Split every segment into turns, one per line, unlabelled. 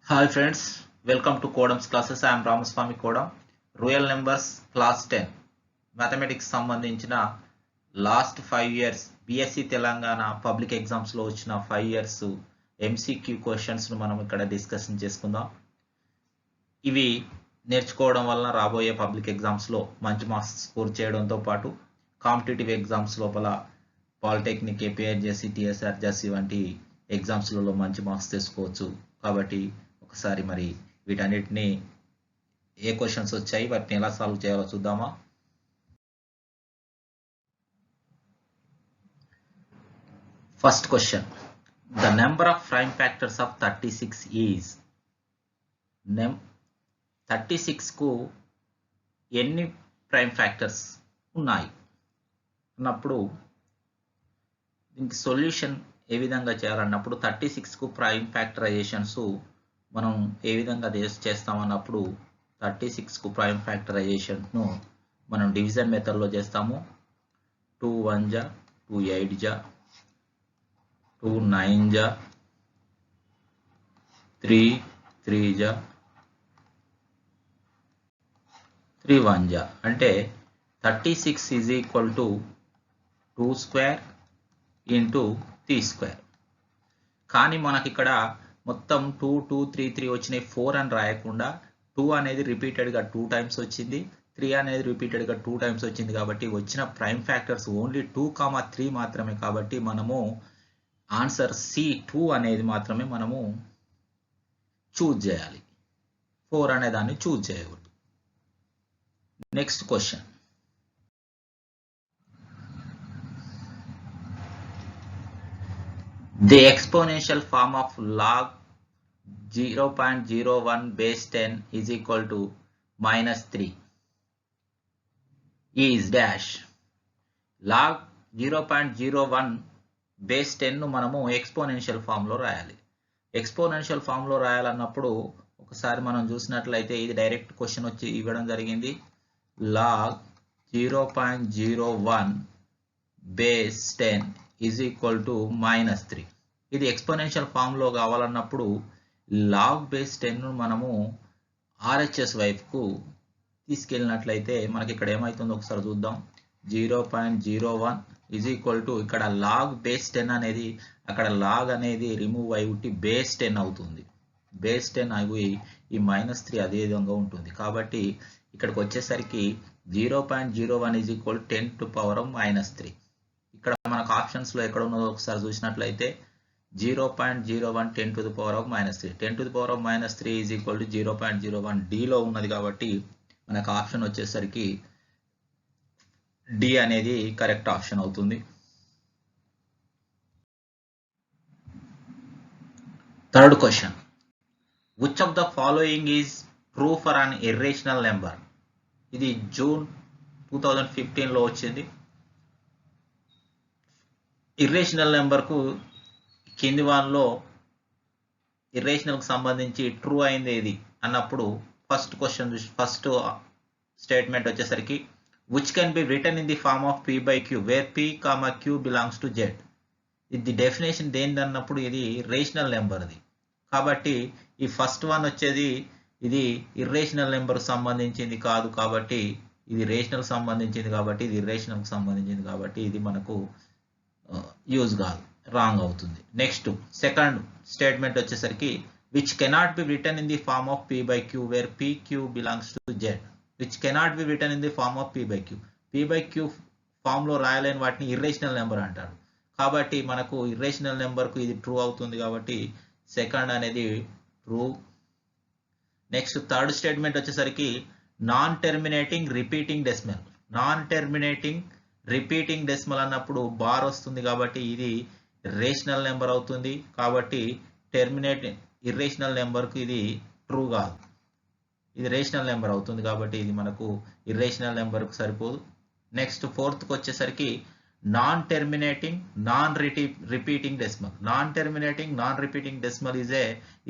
Hi friends, welcome to Codam's classes. I am Ramaswamy Kodam. Real numbers class 10 mathematics సంబంధించిన last 5 years BSc Telangana public exams లో వచ్చిన 5 years MCQ questions ను మనం ఇక్కడ discussion చేసుకుందాం. ఇవి నేర్చుకోవడం వలన రాబోయే పబ్లిక్ ఎగ్జామ్స్ లో మంచి మార్క్స్ స్కోర్ చేయడంతో పాటు కాంపిటేటివ్ ఎగ్జామ్స్ లోపల పాలిటెక్నిక్, ఏపీఆర్జేసి, టీఎస్ఆర్జేసి వంటి ఎగ్జామ్స్లలో మంచి మార్క్స్ తెచ్చుకోవచ్చు. కాబట్టి ఒకసారి మరి వీటన్నిటిని ఏ క్వశ్చన్స్ వచ్చాయి వాటిని ఎలా సాల్వ్ చేయాలో చూద్దామా. First question, the number of prime factors of 36 is 36 కు ఎన్ని ప్రైమ్ ఫ్యాక్టర్స్ ఉన్నాయి అన్నప్పుడు దీనికి సొల్యూషన్ ఏ విధంగా చేయాలన్నప్పుడు 36 కు ప్రైమ్ ఫ్యాక్టరైజేషన్స్ మనం ఏ విధంగా చేస్తామన్నప్పుడు 36 కు ప్రైమ్ ఫ్యాక్టరైజేషన్ ను మనం డివిజన్ మెథడ్ లో చేస్తాము. 2 1 జా, 2 8 జా, 2 9 జా, 3 3 జా, 3 1 జా. అంటే 36 is equal to 2 square into 3 square. కానీ మనకి ఇక్కడ మొత్తం 2 2 3 3 వచ్చినాయి. 4 అని రాయకుండా 2 అనేది రిపీటెడ్గా 2 టైమ్స్ వచ్చింది, 3 అనేది రిపీటెడ్గా 2 టైమ్స్ వచ్చింది. కాబట్టి వచ్చిన ప్రైమ్ ఫ్యాక్టర్స్ ఓన్లీ 2, 3 మాత్రమే. కాబట్టి మనము ఆన్సర్ C2 అనేది మాత్రమే మనము చూజ్ చేయాలి. 4 అనే దాన్ని చూజ్ చేయకూడదు. Next question, the exponential form of log 0.01 base 10 is equal to -3 is dash. log 0.01 base 10 ను మనము ఎక్స్పోనెన్షియల్ ఫామ్ లో రాయాలి. ఎక్స్పోనెన్షియల్ ఫామ్ లో రాయాలన్నప్పుడు ఒకసారి మనం చూసినట్లయితే ఇది డైరెక్ట్ క్వశ్చన్ వచ్చి ఇవ్వడం జరిగింది. log 0.01 base 10 is equal to -3. ఇది ఎక్స్పోనెన్షియల్ ఫామ్ లో కావాలన్నప్పుడు లాగ్ బేస్ 10 ను మనము ఆర్హెచ్ఎస్ వైపుకు తీసుకెళ్ళినట్లయితే మనకి ఇక్కడ ఏమవుతుందో ఒకసారి చూద్దాం. 0.01 is equal to ఇక్కడ లాగ్ బేస్ 10 అనేది అక్కడ లాగ్ అనేది రిమూవ్ అయి ఉట్టి బేస్ 10 అవుతుంది. బేస్ 10 అయి ఈ -3 అదే విధంగా ఉంటుంది. కాబట్టి ఇక్కడికి వచ్చేసరికి 0.01 is equal to 10 to power of -3. ఇక్కడ మనకు ఆప్షన్స్ లో ఎక్కడ ఉన్నదో ఒకసారి చూసినట్లయితే 0.01 10 to the power of -3. 10 to the power of -3 is equal to 0.01 D లో ఉన్నది. కాబట్టి మనకు ఆప్షన్ వచ్చేసరికి డి అనేది కరెక్ట్ ఆప్షన్ అవుతుంది. Third question, which of the following is true for an irrational number? ఇది జూన్ 2015 లో వచ్చింది. ఇర్రేషనల్ నెంబర్కు కింది వాన్లో ఇర్రేషనల్కి సంబంధించి ట్రూ అయింది ఏది అన్నప్పుడు ఫస్ట్ స్టేట్మెంట్ వచ్చేసరికి which can be written in the form of p by q where p, q belongs to z. ఇది డెఫినేషన్ దేనిది అన్నప్పుడు ఇది రేషనల్ నెంబర్ది. కాబట్టి ఈ ఫస్ట్ వన్ వచ్చేది ఇది ఇర్రేషనల్ నెంబర్ సంబంధించింది కాదు. కాబట్టి ఇది రేషనల్ సంబంధించింది, కాబట్టి ఇది ఇర్రేషనల్కి సంబంధించింది, కాబట్టి ఇది మనకు యూజ్ కాదు, రాంగ్ అవుతుంది. నెక్స్ట్ సెకండ్ స్టేట్మెంట్ వచ్చేసరికి which cannot be written in the form of p by q where p, q belongs to z. Which cannot be written in the form of p by q. p by q form లో రాయలేని వాటిని irrational number అంటారు. కాబట్టి మనకు irrational number కు ఇది true అవుతుంది. కాబట్టి సెకండ్ అనేది ట్రూ. నెక్స్ట్ థర్డ్ స్టేట్మెంట్ వచ్చేసరికి non terminating repeating decimal. Non terminating repeating decimal అన్నప్పుడు బార్ వస్తుంది. కాబట్టి ఇది రేషనల్ నెంబర్ అవుతుంది. కాబట్టి ఇర్రేషనల్ నెంబర్కు ఇది ట్రూ కాదు, ఇది రేషనల్ నెంబర్ అవుతుంది. కాబట్టి ఇది మనకు ఇర్రేషనల్ నెంబర్కు సరిపోదు. నెక్స్ట్ ఫోర్త్కి వచ్చేసరికి non terminating non repeating decimal. Non terminating non repeating decimal is a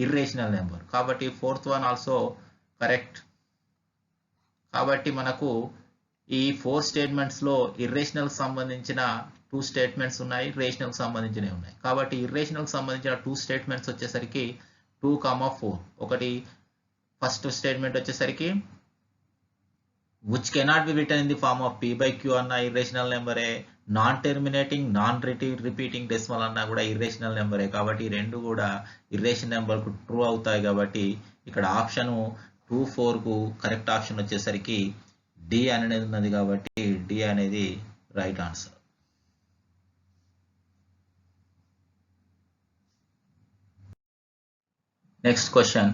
irrational number. కాబట్టి ఫోర్త్ వన్ ఆల్సో కరెక్ట్. కాబట్టి మనకు ఈ 4 స్టేట్మెంట్స్ లో ఇర్రేషనల్ సంబంధించిన 2 స్టేట్మెంట్స్ ఉన్నాయి, రేషనల్ సంబంధించినవి ఉన్నాయి. కాబట్టి ఇర్రేషనల్ సంబంధించిన 2 స్టేట్మెంట్స్ వచ్చేసరికి 2, 4 ఒకటి ఫస్ట్ స్టేట్మెంట్ వచ్చేసరికి which cannot be written in the form of p by q అన్న irrational నెంబరే, non terminating non repeating decimal అన్నా కూడా ఇర్రేషనల్ నెంబరే. కాబట్టి ఈ రెండు కూడా ఇర్రేషనల్ నెంబర్కు ట్రూ అవుతాయి. కాబట్టి ఇక్కడ ఆప్షన్ 2, 4కు కరెక్ట్ ఆప్షన్ వచ్చేసరికి డి అనేది ఉన్నది. కాబట్టి డి అనేది right answer. Next question,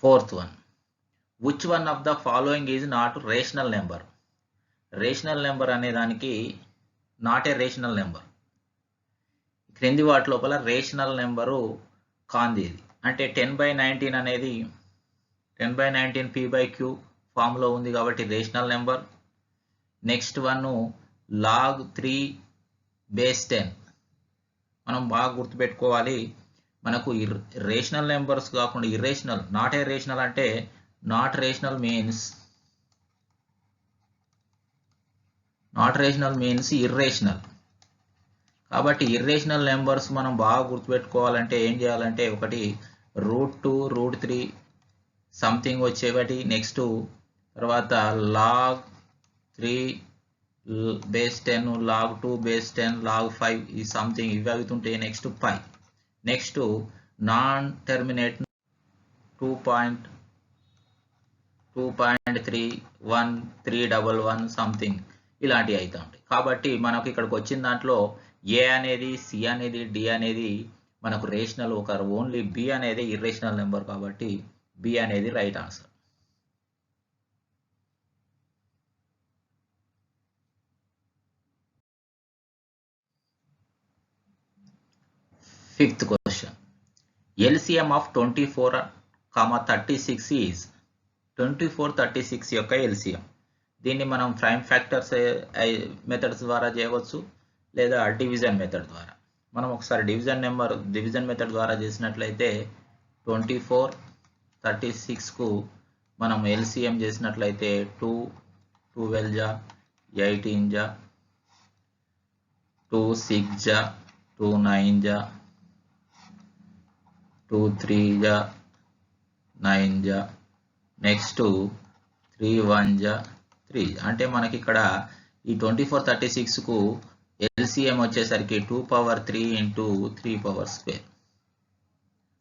4th one. Which one of the following is not rational number? Rational number అనే దానికి నాట్ ఏ రేషనల్ నెంబర్. క్రింది వాటి లోపల రేషనల్ నెంబరు కాంది ఇది. అంటే 10/19 అనేది 10/19 p/q ఫామ్లో ఉంది కాబట్టి rational number. Next one log 3 base 10. మనం బాగా గుర్తుపెట్టుకోవాలి, మనకు రేషనల్ నెంబర్స్ కాకుండా ఇర్రేషనల్, నాట్ ఏ రేషనల్ అంటే నాట్ రేషనల్ మీన్స్ ఇర్రేషనల్. కాబట్టి ఇర్రేషనల్ నెంబర్స్ మనం బాగా గుర్తుపెట్టుకోవాలంటే ఏం చేయాలంటే ఒకటి √2 √3 సంథింగ్ వచ్చేవాటి. నెక్స్ట్ తర్వాత log 3 base 10, log 2 base 10, log 5 ఈ సంథింగ్ ఇవి అవుతుంటాయి. నెక్స్ట్ పై. నెక్స్ట్ నాన్ టెర్మినేట్ 2.31311 సంథింగ్ ఇలాంటివి అవుతూ ఉంటాయి. కాబట్టి మనకు ఇక్కడికి వచ్చిన దాంట్లో ఏ అనేది, సి అనేది, డి అనేది మనకు రేషనల్, ఒక ఓన్లీ బి అనేది ఇర్రేషనల్ నెంబర్. కాబట్టి బి అనేది right answer. 5th question. LCM of 24, 36 is 24, 36 యొక్క LCM. దీన్ని మనం ప్రైమ్ ఫ్యాక్టర్స్ మెథడ్స్ ద్వారా చేయవచ్చు లేదా డివిజన్ మెథడ్ ద్వారా. మనం ఒకసారి డివిజన్ మెథడ్ ద్వారా చేసినట్లయితే 24, 36కు మనం LCM చేసినట్లయితే 2 12 జా 18 జా 2 6 జా 2 9 జా 2 3 జా 9 జా నెక్స్ట్ 3 1 జా 3. అంటే మనకి ఇక్కడ ఈ 24, 36కు LCM వచ్చేసరికి 2^3 × 3^².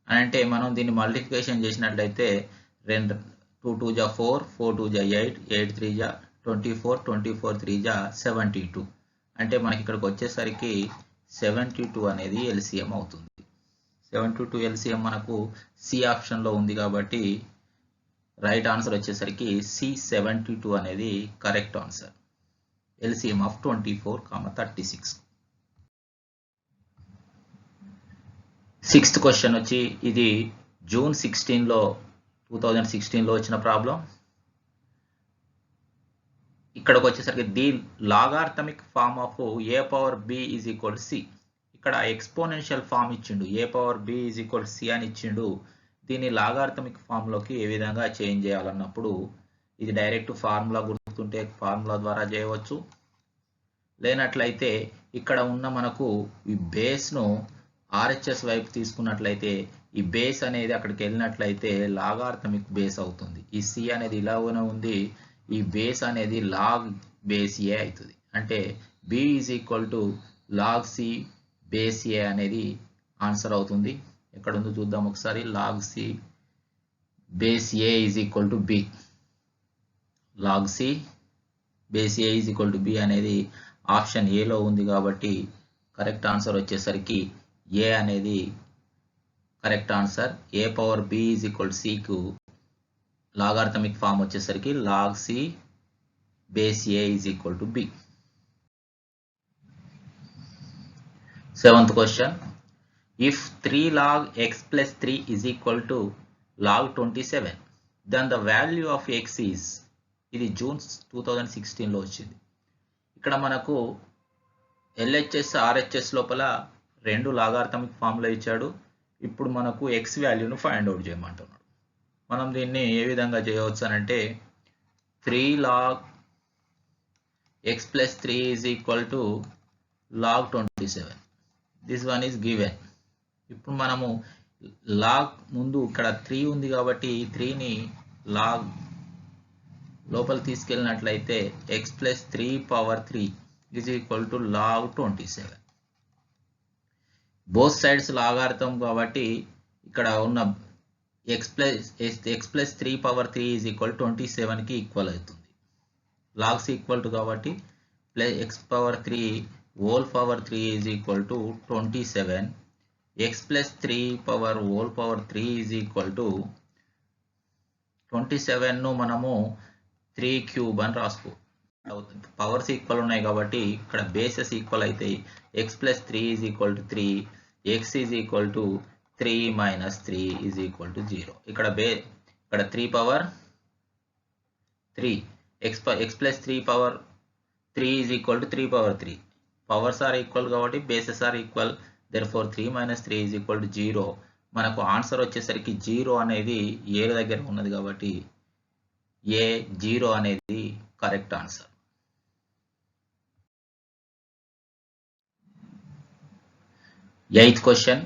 అంటే మనం దీన్ని మల్టిప్లికేషన్ చేసినట్లయితే 2 2 జా 4, 4 2 జా 8, 8 3 జా 24, 24 3 జా 72. అంటే మనకి ఇక్కడికి వచ్చేసరికి 72 అనేది LCM అవుతుంది. 72 LCM మనకు సి ఆప్షన్లో ఉంది కాబట్టి రైట్ ఆన్సర్ వచ్చేసరికి సి 72 అనేది correct answer. LCM of 24, 36. 6th question వచ్చి ఇది June 2016లో వచ్చిన ప్రాబ్లం. ఇక్కడికి వచ్చేసరికి the logarithmic form of a⁴b = c. ఇక్కడ ఎక్స్పోనెన్షియల్ ఫామ్ ఇచ్చిండు, a⁴b = c అని ఇచ్చిండు. దీన్ని లాగార్థమిక్ ఫామ్లోకి ఏ విధంగా చేంజ్ చేయాలన్నప్పుడు ఇది డైరెక్ట్ ఫార్ములా గుర్తుంటే ఫార్ములా ద్వారా చేయవచ్చు. లేనట్లయితే ఇక్కడ ఉన్న మనకు ఈ బేస్ను RHS వైపు తీసుకున్నట్లయితే ఈ బేస్ అనేది అక్కడికి వెళ్ళినట్లయితే లాగార్థమిక్ బేస్ అవుతుంది. ఈ c అనేది ఇలానే ఉంది, ఈ బేస్ అనేది లాగ్ బేస్ a అవుతుంది. అంటే b = log c base a అనేది ఆన్సర్ అవుతుంది. ఎక్కడ ఉందో చూద్దాం ఒకసారి. log c base a = b. log c base a = b అనేది ఆప్షన్ ఏలో ఉంది కాబట్టి కరెక్ట్ ఆన్సర్ వచ్చేసరికి ఏ అనేది కరెక్ట్ ఆన్సర్. a⁴b = c కు లాగార్థమిక్ ఫామ్ వచ్చేసరికి log c base a = b. 7th question. If 3 log x plus 3 is equal to log 27, then the value of x is, ఇది June 2016లో వచ్చింది. ఇక్కడ మనకు LHS RHS లోపల రెండు లాగార్థమిక్ ఫార్ములా ఇచ్చాడు. ఇప్పుడు మనకు x వాల్యూను ఫైండ్ అవుట్ చేయమంటున్నాడు. మనం దీన్ని ఏ విధంగా చేయవచ్చు అంటే 3 log x plus 3 is equal to log 27. This one is given. ఇప్పుడు మనము లాగ్ ముందు ఇక్కడ 3 ఉంది కాబట్టి ఈ 3ని లాగ్ లోపల తీసుకెళ్ళినట్లయితే x plus 3 power 3 is equal to log 27. Both sides logarithm కాబట్టి ఇక్కడ ఉన్న x plus 3 power 3 is equal 27కి ఈక్వల్ అవుతుంది. లాగ్స్ ఈక్వల్ టు కాబట్టి plus x power 3 whole power 3 is equal to 27. x plus 3 power whole power 3 is equal to 27ను మనము 3 cube అని రాసుకో. పవర్స్ ఈక్వల్ ఉన్నాయి కాబట్టి ఇక్కడ బేసెస్ ఈక్వల్ అవుతాయి. x plus 3 is equal to 3, x is equal to 3 minus 3 is equal to 0. ఇక్కడ 3 power 3, x plus 3 power 3 is equal to 3 power 3. Powers are equal కాబట్టి bases are equal. therefore 3 minus 3 is equal to 0. మనకు answer వచ్చేసరికి 0 అనేది ఏ దగ్గర ఉన్నది కాబట్టి ఏ 0 అనేది correct answer. Eighth question,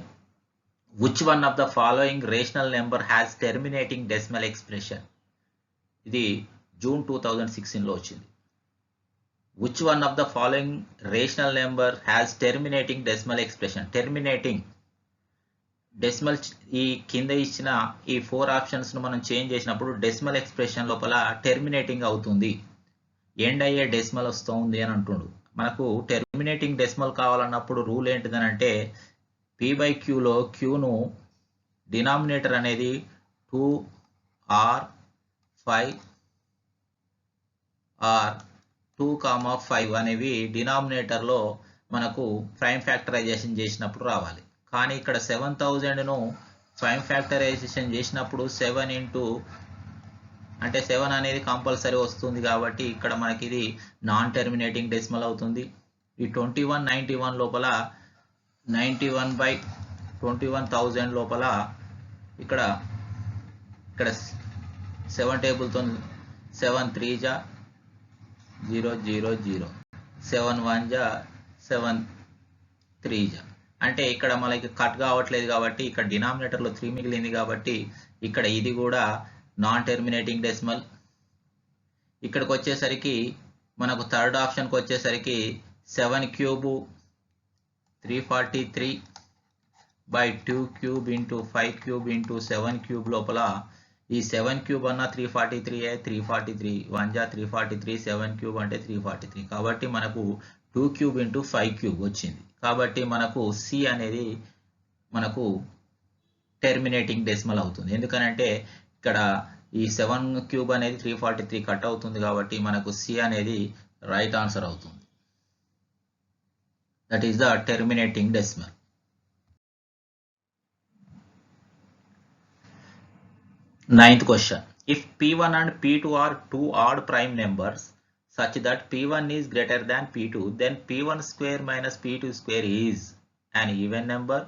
which one of the following rational number has terminating decimal expression? ఇది June 2016లో వచ్చింది. Which one of the following rational number has terminating decimal expression? Terminating decimal ఈ కింద ఇచ్చిన ఈ 4 ఆప్షన్స్ ను మనం చేంజ్ చేసినప్పుడు decimal expression లోపల టెర్మినేటింగ్ అవుతుంది, ఎండ్ అయ్యే డెసిమల్ వస్తుంది అని అంటుండు. మనకు టెర్మినేటింగ్ డెసిమల్ కావాలన్నప్పుడు రూల్ ఏంటిదనంటే p/qలో qను డినామినేటర్ అనేది 2 or 5 or 2,5 అనేవి డినామినేటర్లో మనకు ప్రైమ్ ఫ్యాక్టరైజేషన్ చేసినప్పుడు రావాలి. కానీ ఇక్కడ 7,000ను ప్రైమ్ ఫ్యాక్టరైజేషన్ చేసినప్పుడు 7 అంటే 7 అనేది కంపల్సరీ వస్తుంది కాబట్టి ఇక్కడ మనకి ఇది నాన్ టెర్మినేటింగ్ డెసిమల్ అవుతుంది. ఈ 2191 లోపల 91/21,000 లోపల ఇక్కడ 7 టేబుల్తో 7 3 జా 0 0 0, 7 1 జా 7 3 జా. అంటే ఇక్కడ మనకి కట్ కావట్లేదు కాబట్టి ఇక్కడ డినామినేటర్లో 3 మిగిలింది కాబట్టి ఇక్కడ ఇది కూడా నాన్ టెర్మినేటింగ్ డెసిమల్. ఇక్కడికి వచ్చేసరికి మనకు థర్డ్ ఆప్షన్కి వచ్చేసరికి 7 cube 343/2 cube into 5 cube into 7 cube లోపల ఈ 7 క్యూబ్ అన్న 343, 343 1 జా 343, 7 క్యూబ్ అంటే 343 కాబట్టి మనకు 2 క్యూబ్ ఇంటూ 5 క్యూబ్ వచ్చింది. కాబట్టి మనకు సి అనేది మనకు టెర్మినేటింగ్ డెసిమల్ అవుతుంది. ఎందుకనంటే ఇక్కడ ఈ 7 క్యూబ్ అనేది 343 కట్ అవుతుంది కాబట్టి మనకు సి అనేది రైట్ ఆన్సర్ అవుతుంది. That is the terminating decimal. Ninth question, if P1 and P2 are two odd prime numbers such that P1 is greater than P2, then P1 square minus P2 square is an even number,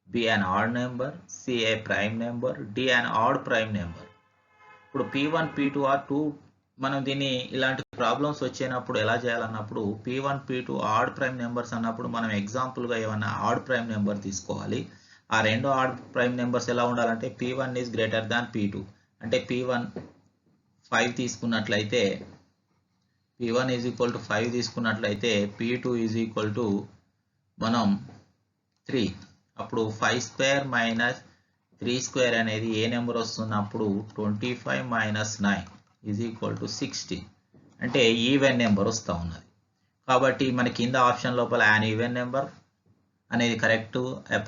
B an odd number, C a prime number, D an odd prime number. ఇప్పుడు P1 P2 are two, మనం దీన్ని ఇలాంటి problems వచ్చినప్పుడు ఎలా చేయాలన్నప్పుడు P1 P2 odd prime numbers అన్నప్పుడు మనం ఎగ్జాంపుల్గా ఏమన్నా ఆడ్ ప్రైమ్ నెంబర్ తీసుకోవాలి. ఆ రెండు ఆడ్ ప్రైమ్ నెంబర్స్ ఎలా ఉండాలంటే P1 is greater than P2 అంటే P1 5 తీసుకున్నట్లయితే P1 ఈజ్ ఈక్వల్ టు 5 తీసుకున్నట్లయితే P2 ఈజ్ ఈక్వల్ టు మనం 3. అప్పుడు 5 స్క్వేర్ మైనస్ 3 స్క్వేర్ అనేది ఏ నెంబర్ వస్తున్నప్పుడు 25 మైనస్ 9 ఈజ్ ఈక్వల్ టు 16 అంటే ఈవెన్ నెంబర్ వస్తూ ఉన్నది. కాబట్టి మన కింద ఆప్షన్ లోపల యాన్ ఈవెన్ నెంబర్ అనేది కరెక్ట్,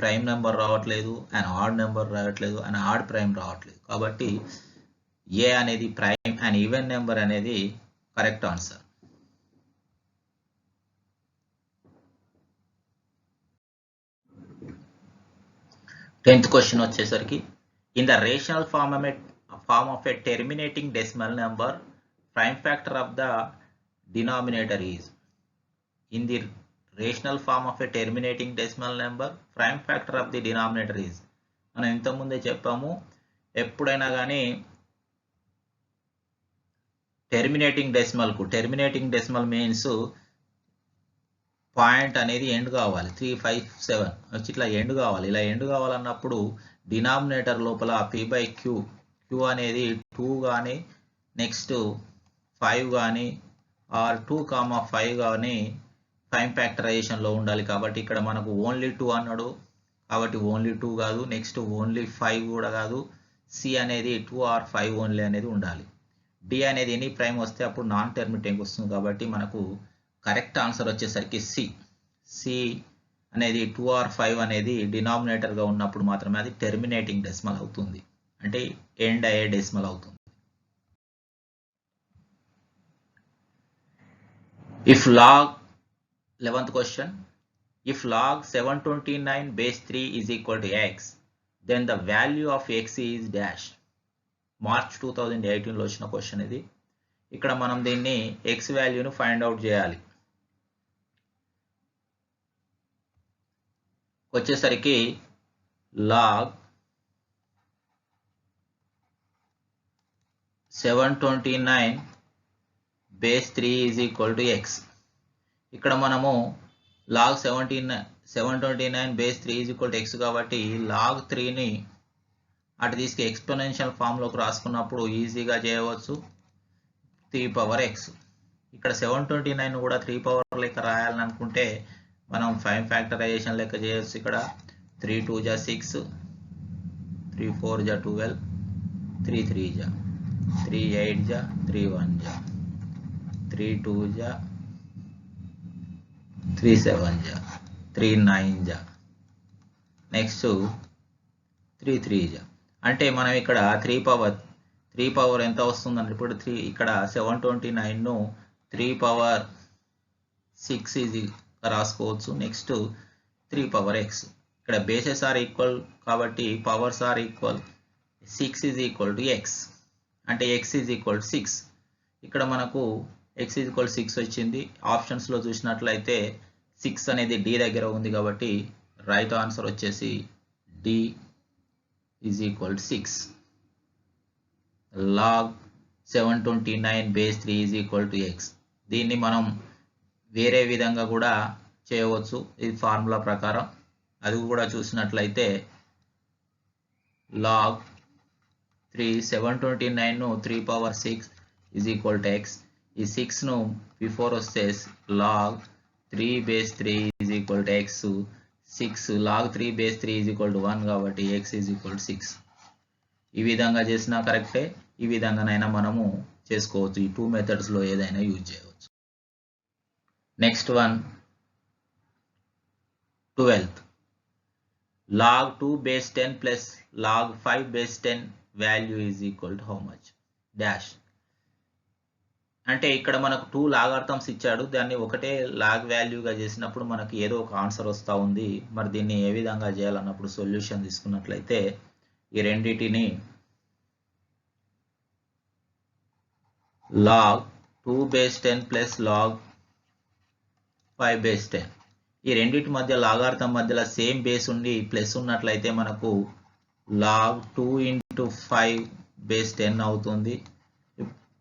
ప్రైమ్ నెంబర్ రావట్లేదు, అండ్ ఆడ్ నెంబర్ రావట్లేదు, అండ్ ఆడ్ ప్రైమ్ రావట్లేదు. కాబట్టి ఏ అనేది ప్రైమ్ అండ్ ఈవెన్ నెంబర్ అనేది కరెక్ట్ ఆన్సర్. టెన్త్ క్వశ్చన్ వచ్చేసరికి in the rational form of a terminating decimal number prime factor of the denominator is. In the rational form of a terminating decimal number prime factor of the denominator is. మనం ఇంతకుముందే చెప్పాము, ఎప్పుడైనా కానీ terminating decimal means point అనేది end కావాలి 357 వచ్చి ఇట్లా end కావాలి. ఇలా ఎండ్ కావాలన్నప్పుడు డినామినేటర్ లోపల p/q అనేది 2 కానీ నెక్స్ట్ 5 కానీ ఆర్ 2,5 కానీ ప్రైమ్ ఫ్యాక్టరైజేషన్లో ఉండాలి. కాబట్టి ఇక్కడ మనకు ఓన్లీ 2 అన్నాడు కాబట్టి ఓన్లీ 2 కాదు, నెక్స్ట్ ఓన్లీ 5 కూడా కాదు, సి అనేది 2 ఆర్ 5 ఓన్లీ అనేది ఉండాలి. డి అనేది ఎనీ ప్రైమ్ వస్తే అప్పుడు నాన్ టర్మినేటింగ్ వస్తుంది. కాబట్టి మనకు కరెక్ట్ ఆన్సర్ వచ్చేసరికి సి అనేది 2 ఆర్ 5 అనేది డినామినేటర్గా ఉన్నప్పుడు మాత్రమే అది టెర్మినేటింగ్ డెసిమల్ అవుతుంది, అంటే ఎండ్ అయ్యే డెసిమల్ అవుతుంది. If log 11th question, if log 729 base 3 is equal to x, then the value of x is dash. March 2018లో వచ్చిన క్వశ్చన్ ఇది. ఇక్కడ మనం దీన్ని x వాల్యూను ఫైండ్ అవుట్ చేయాలి. వచ్చేసరికి log 729 base 3 is equal to x. ఇక్కడ మనము log 729 base 3 is equal to x కాబట్టి log 3ని అటు తీసుకు ఎక్స్పోనెన్షియల్ ఫామ్లోకి రాసుకున్నప్పుడు ఈజీగా చేయవచ్చు 3 పవర్ x. ఇక్కడ 729 కూడా 3 పవర్ లెక్క రాయాలని అనుకుంటే మనం 5 ఫ్యాక్టరైజేషన్ లెక్క చేయవచ్చు. ఇక్కడ 3 2 జా 6, 3 4 జా 12, 3 3 జా 3 8 జా 3 1 జా 3 2 జా 3 7 జా 3 9 జా నెక్స్ట్ 3 3 జా. అంటే మనం ఇక్కడ 3 పవర్ ఎంత వస్తుందంటే ఇప్పుడు 3 ఇక్కడ 729ను 3 పవర్ 6 ఈజీ రాసుకోవచ్చు. Next 3 power x. ఇక్కడ బేసెస్ ఆర్ ఈక్వల్ కాబట్టి powers are equal. 6 is equal to x అంటే x ఈజ్ ఈక్వల్ టు 6. ఇక్కడ మనకు x ఈజ్ ఈక్వల్ 6 వచ్చింది. ఆప్షన్స్లో చూసినట్లయితే 6 అనేది d దగ్గర ఉంది కాబట్టి రైట్ ఆన్సర్ వచ్చేసి d is equal to 6. log 729 base 3 is equal to x. దీన్ని మనం వేరే విధంగా కూడా చేయవచ్చు, ఇది ఫార్ములా ప్రకారం. అది కూడా చూసినట్లయితే log 729ను 3 power 6 is equal to x. ఈ 6ను బిఫోర్ వస్తే log 3 base 3 is equal to x. 6 log 3 base 3 is equal to 1 కాబట్టి x ఈజ్ ఈక్వల్ టు 6. ఈ విధంగా చేసినా కరెక్టే, ఈ విధంగానైనా మనము చేసుకోవచ్చు. ఈ 2 మెథడ్స్లో ఏదైనా యూజ్ చేయవచ్చు. Next one 12th. log 2 base 10 plus log 5 base 10 value is equal to how much? Dash. అంటే ఇక్కడ మనకు 2 లాగార్థమ్స్ ఇచ్చాడు, దాన్ని ఒకటే లాగ్ వాల్యూగా చేసినప్పుడు మనకి ఏదో ఒక ఆన్సర్ వస్తూ ఉంది. మరి దీన్ని ఏ విధంగా చేయాలన్నప్పుడు సొల్యూషన్ తీసుకున్నట్లయితే ఈ రెండింటిని log 2 base 10 plus log 5 base 10 ఈ రెండింటి మధ్య లాగార్థం మధ్యలో సేమ్ బేస్ ఉండి ప్లస్ ఉన్నట్లయితే మనకు log 2 into 5 base 10 అవుతుంది,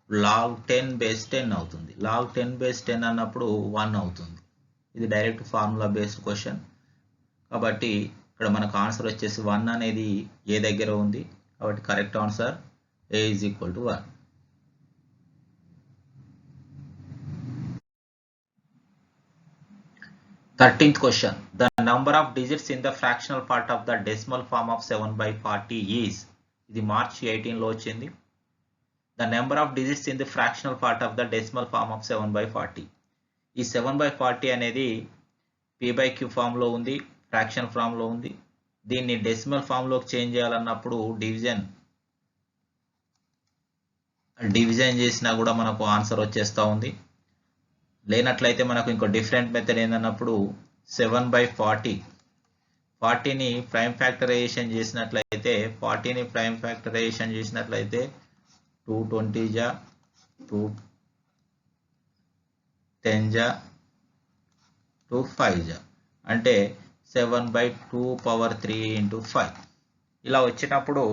log 10 base 10 అవుతుంది. log 10 base 10 అన్నప్పుడు 1 అవుతుంది. ఇది డైరెక్ట్ ఫార్ములా బేస్డ్ క్వశ్చన్ కాబట్టి ఇక్కడ మనకు ఆన్సర్ వచ్చేసి 1 అనేది ఏ దగ్గర ఉంది కాబట్టి correct answer a is equal to 1. Thirteenth question. The number of digits in the fractional part of the decimal form of 7/40 is. ఇది మార్చ్ 18లో వచ్చింది. The number of digits in the fractional part of the decimal form of 7/40. ఈ 7/40 అనేది p/q ఫామ్లో ఉంది, fraction ఫామ్లో ఉంది. దీన్ని decimal ఫామ్లోకి change చేయాలన్నప్పుడు division చేసినా కూడా మనకు ఆన్సర్ వచ్చేస్తూ ఉంది. లేనట్లయితే మనకు ఇంకో డిఫరెంట్ మెథడ్ ఏందన్నప్పుడు 7/40ని ప్రైమ్ ఫ్యాక్టరైజేషన్ చేసినట్లయితే 40ని ప్రైమ్ ఫ్యాక్టరైజేషన్ చేసినట్లయితే 220 జా 210 జా 25 జా అంటే 7/2 పవర్ 3 into 5. ఇలా వచ్చినప్పుడు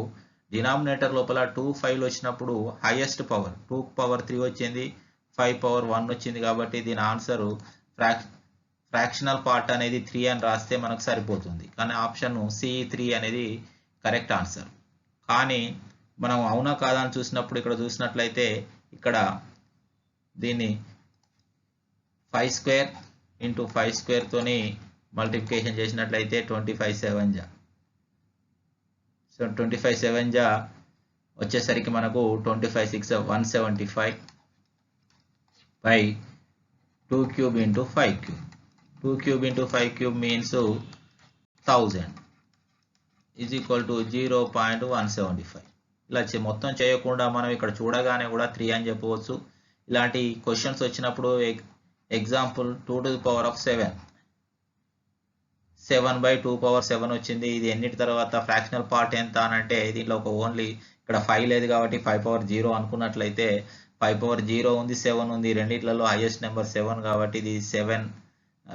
డినామినేటర్ లోపల 2 5 వచ్చినప్పుడు హైయెస్ట్ పవర్ 2 పవర్ 3 వచ్చింది, 5 పవర్ 1 వచ్చింది కాబట్టి దీని ఆన్సర్ ఫ్రాక్షనల్ పార్ట్ అనేది 3 అని రాస్తే మనకు సరిపోతుంది. కానీ ఆప్షన్ C3 అనేది కరెక్ట్ ఆన్సర్. కానీ మనం అవునా కాదా అని చూసినప్పుడు ఇక్కడ చూసినట్లయితే ఇక్కడ దీన్ని 5 స్క్వేర్ ఇంటూ 5 స్క్వేర్ తోని మల్టిప్లికేషన్ చేసినట్లయితే 25 7 జా. సో 25 7 జా వచ్చేసరికి మనకు 25 6 175 by 2 cube into 5 cube. 2 cube into 5 cube means 1000 is equal to 0.175. ఇలా మొత్తం చేయకుండా మనం ఇక్కడ చూడగానే కూడా 3 అని చెప్పవచ్చు. ఇలాంటి క్వశ్చన్స్ వచ్చినప్పుడు example 2 to the power of 7 by 2 power 7 వచ్చింది. ఇది ఎన్నిటి తర్వాత ఫ్రాక్షనల్ పార్ట్ ఎంత అని అంటే దీంట్లో ఒక ఓన్లీ ఇక్కడ 5 లేదు కాబట్టి 5 power 0 అనుకున్నట్లయితే 5 power 0 ఉంది, 7 ఉంది. రెండిట్లలో హైయెస్ట్ నెంబర్ 7 కాబట్టి ఇది 7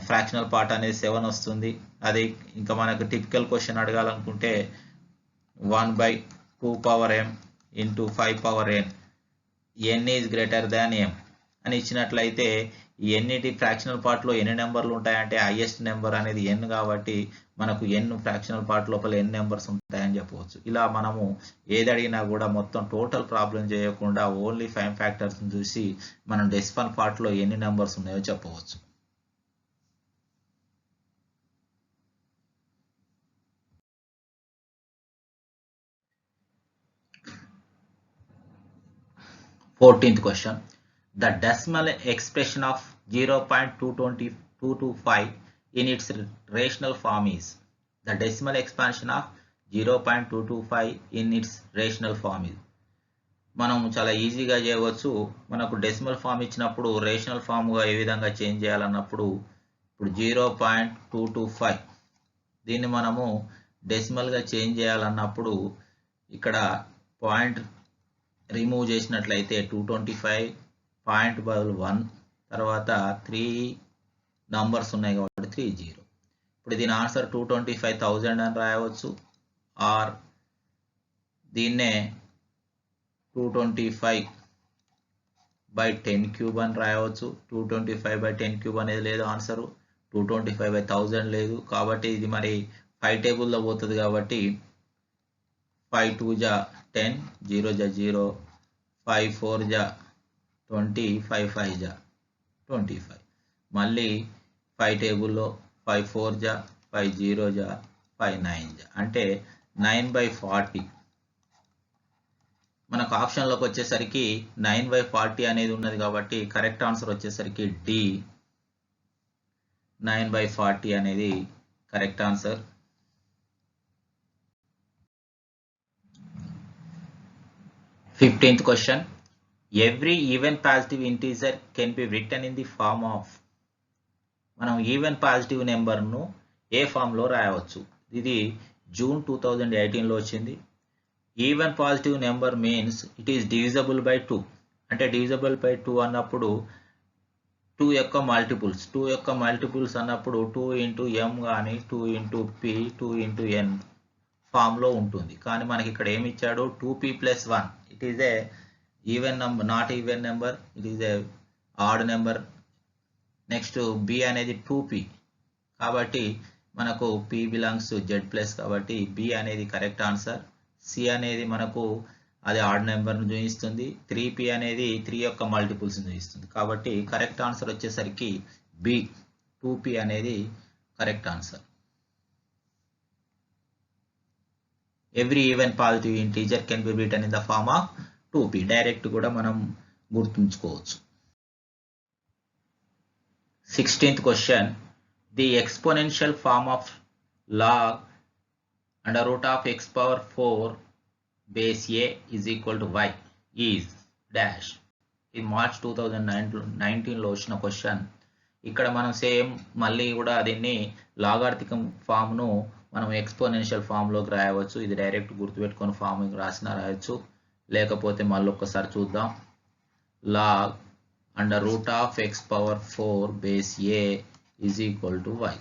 ఫ్రాక్షనల్ పార్ట్ అనేది 7 వస్తుంది. అది ఇంకా మనకు టిపికల్ క్వశ్చన్ అడగాలనుకుంటే 1 by 2 power m into 5 power n is greater than m అని ఇచ్చినట్లయితే ఈ ఎన్నిటి ఫ్రాక్షనల్ పార్ట్లో ఎన్ని నెంబర్లు ఉంటాయంటే హైయెస్ట్ నెంబర్ అనేది n కాబట్టి మనకు n ఫ్రాక్షనల్ పార్ట్ లోపల n నెంబర్స్ ఉంటాయని చెప్పవచ్చు. ఇలా మనము ఏది అడిగినా కూడా మొత్తం టోటల్ ప్రాబ్లం చేయకుండా ఓన్లీ 5 ఫ్యాక్టర్స్ చూసి మనం డెసిమల్ పార్ట్లో ఎన్ని నెంబర్స్ ఉన్నాయో చెప్పవచ్చు. Fourteenth question. The decimal expression of 0.225 in its rational form is. The decimal expansion of 0.225 in its rational form is. మనం చాలా ఈజీగా చేయవచ్చు. మనకు డెసిమల్ ఫామ్ ఇచ్చినప్పుడు రేషనల్ ఫామ్గా ఏ విధంగా చేంజ్ చేయాలన్నప్పుడు ఇప్పుడు 0.225 దీన్ని మనము డెసిమల్గా చేంజ్ చేయాలన్నప్పుడు ఇక్కడ పాయింట్ రిమూవ్ చేసినట్లయితే 225 పాయింట్ బదులు 1 తర్వాత 3 నంబర్స్ ఉన్నాయి కాబట్టి 30. ఇప్పుడు దీని ఆన్సర్ 225,000 అని రాయవచ్చు. ఆర్ దీన్నే 225 by 10 క్యూబ్ అని రాయవచ్చు. 225 by 10 క్యూబ్ అనేది లేదు ఆన్సరు. 225 by 1000 లేదు కాబట్టి ఇది మరి 5 టేబుల్లో పోతుంది కాబట్టి 5 2 జా 10, 0 జా 0, 5 4 జా 20, 5 5 జా 25. మళ్ళీ 5 టేబుల్లో 5 4 జా 5 0 జా 5 9 జా అంటే 9 by 40. మనకు ఆప్షన్లోకి వచ్చేసరికి 9 by 40 అనేది ఉన్నది కాబట్టి కరెక్ట్ ఆన్సర్ వచ్చేసరికి డి 9 by 40 అనేది correct answer. Fifteenth question. Every even positive integer can be written in the form of. మనం ఈవెన్ పాజిటివ్ నెంబర్ను ఏ ఫామ్లో రాయవచ్చు. ఇది జూన్ 2018లో వచ్చింది. Even positive number means it is divisible by 2. అంటే డివిజబుల్ బై 2 అన్నప్పుడు 2 యొక్క మల్టిపుల్స్ అన్నప్పుడు 2 ఇంటూ m కానీ 2 ఇంటూ p 2 ఇంటూ n ఫామ్లో ఉంటుంది. కానీ మనకి ఇక్కడ ఏమి ఇచ్చాడు 2p + 1. It is a even number, not even number, it is a odd number. Next b అనేది 2p కాబట్టి మనకు p belongs to z plus కాబట్టి b అనేది కరెక్ట్ ఆన్సర్. c అనేది మనకు అది ఆడ్ నెంబర్ను చూపిస్తుంది. 3p అనేది 3 యొక్క మల్టిపుల్స్ని చూపిస్తుంది కాబట్టి కరెక్ట్ ఆన్సర్ వచ్చేసరికి b 2p అనేది correct answer. Every even positive integer can be written in the form of 2p. Direct కూడా మనం గుర్తుంచుకోవచ్చు. 16th question. The exponential form of log under root of x power 4 base a is equal to y is dash. In March 2019లో వచ్చిన question. ఇక్కడ మనం same మళ్ళీ కూడా దీన్ని లాగార్థికం ఫామ్ను మనం exponential ఫామ్లోకి రాయవచ్చు. ఇది డైరెక్ట్ గుర్తుపెట్టుకొని ఫామ్ రాసినా రాయొచ్చు, లేకపోతే మళ్ళీ ఒక్కసారి చూద్దాం. Log under root of x power 4 base a is equal to y.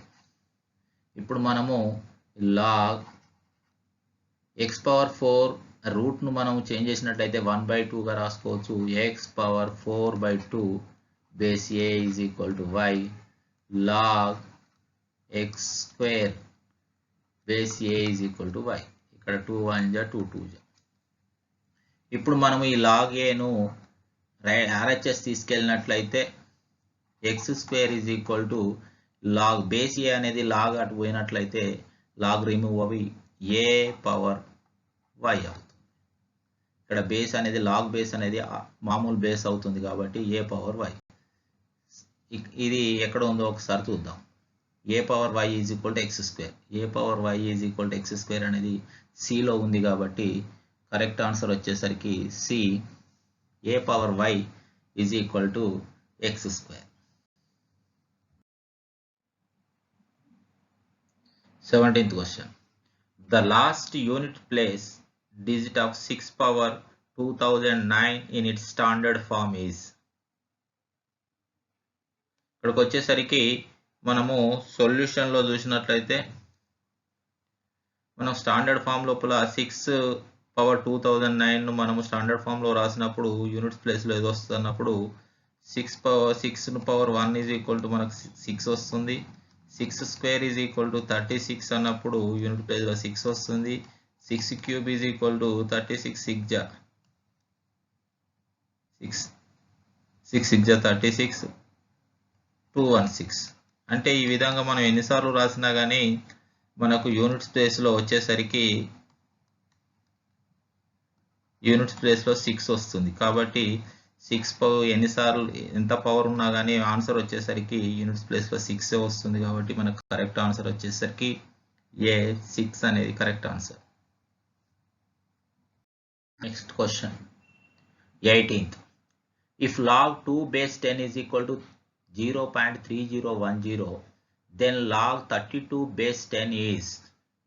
ఇప్పుడు మనము లాగ్ ఎక్స్ పవర్ 4 రూట్ను మనం చేంజ్ చేసినట్లయితే 1/2గా రాసుకోవచ్చు. X power 4/2 base a is equal to y. log x square base a is equal to y. ఇక్కడ 2 1 జా 2 2 జా. ఇప్పుడు మనం ఈ log a ను RHS తీసుకెళ్ళినట్లయితే x square is equal to log base a అనేది log అటు పోయినట్లయితే log రిమూవ్ అవి a పవర్ y అవుతుంది. ఇక్కడ బేస్ అనేది లాగ్ బేస్ అనేది మామూలు బేస్ అవుతుంది కాబట్టి a పవర్ y. ఇది ఎక్కడ ఉందో ఒకసారి చూద్దాం. a power y is equal to x square. a power y is equal to x square అనేది సిలో ఉంది కాబట్టి కరెక్ట్ ఆన్సర్ వచ్చేసరికి C a power y is equal to x square. 17th question. The last unit place digit of 6 power 2009 in its standard form is. ఇక్కడికి వచ్చేసరికి మనము solution లో చూసినట్లయితే మనం స్టాండర్డ్ ఫామ్ లోపల 6 పవర్ 2009 ను మనము స్టాండర్డ్ ఫామ్ లో రాసినప్పుడు యూనిట్స్ ప్లేస్ లో ఏదో వస్తున్నప్పుడు 6 పవర్ 1 ఈజ్ ఈక్వల్ టు మనకు 6 వస్తుంది. 6 స్క్వేర్ ఈజ్ ఈక్వల్ టు 36 అన్నప్పుడు యూనిట్ ప్లేస్ లో 6 వస్తుంది. 6 క్యూబ్ ఈజ్ ఈక్వల్ టు 36 6 జా 36 216. అంటే ఈ విధంగా మనం ఎన్నిసార్లు రాసినా కానీ మనకు యూనిట్ స్పేస్ లో వచ్చేసరికి యూనిట్ ప్లేస్ లో 6 వస్తుంది. కాబట్టి 6 పవర్ ఎన్నిసార్లు ఎంత పవర్ ఉన్నా కానీ ఆన్సర్ వచ్చేసరికి యూనిట్స్ ప్లేస్ లో 6 వస్తుంది. కాబట్టి మనకు కరెక్ట్ ఆన్సర్ వచ్చేసరికి ఏ 6 అనేది correct answer. Next question 18th. If log 2 base 10 is equal to 0.3010 then log 32 base 10 is.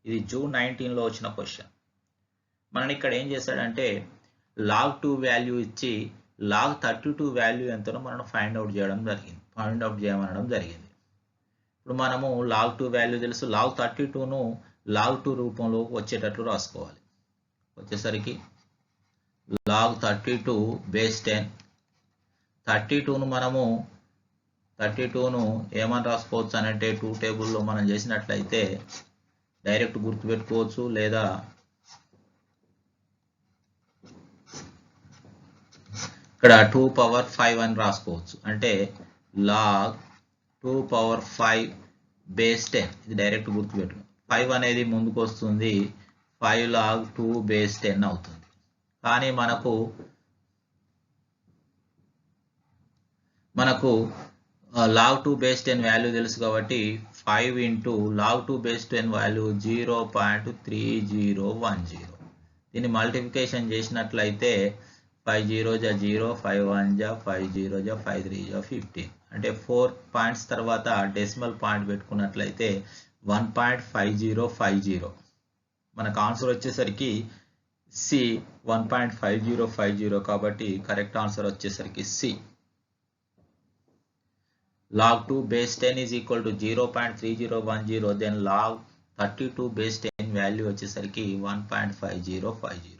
ఇది జూన్ 19 లో వచ్చిన క్వశ్చన్. మనం ఇక్కడ ఏం చేశాడంటే log 2 వాల్యూ ఇచ్చి log 32 వాల్యూ ఎంతనో మనం ఫైండ్ అవుట్ చేయమనడం జరిగింది. ఇప్పుడు మనము log 2 వాల్యూ తెలుసు. log 32 ను log 2 రూపంలో వచ్చేటట్లు రాసుకోవాలి. వచ్చేసరికి log 32 బేస్ 10. 32ను మనము 32ను ఏమని రాసుకోవచ్చు అంటే 2 టేబుల్లో మనం చేసినట్లయితే డైరెక్ట్ గుర్తుపెట్టుకోవచ్చు, లేదా ఇక్కడ 2 పవర్ 5 అని రాసుకోవచ్చు. అంటే log 2 పవర్ 5 బేస్ 10 ఇది డైరెక్ట్ గుర్తుపెట్టు. 5 అనేది ముందుకు వస్తుంది, 5 log 2 బేస్ 10 అవుతుంది. కానీ మనకు log 2 బేస్ 10 వాల్యూ తెలుసు కాబట్టి 5 ఇంటూ log 2 బేస్ 10 వాల్యూ 0.3010. దీన్ని మల్టిప్లికేషన్ చేసినట్లయితే 5 0 జా 0, 5 1 జా 5 0 జా 5 3 జా 15. అంటే 4 పాయింట్స్ తర్వాత డెసిమల్ పాయింట్ పెట్టుకున్నట్లయితే 1.5050. మనకు ఆన్సర్ వచ్చేసరికి సి 1.5050. కాబట్టి కరెక్ట్ ఆన్సర్ వచ్చేసరికి C. log 2 base 10 is equal to 0.3010 then log 32 base 10 value వచ్చేసరికి 1.5050.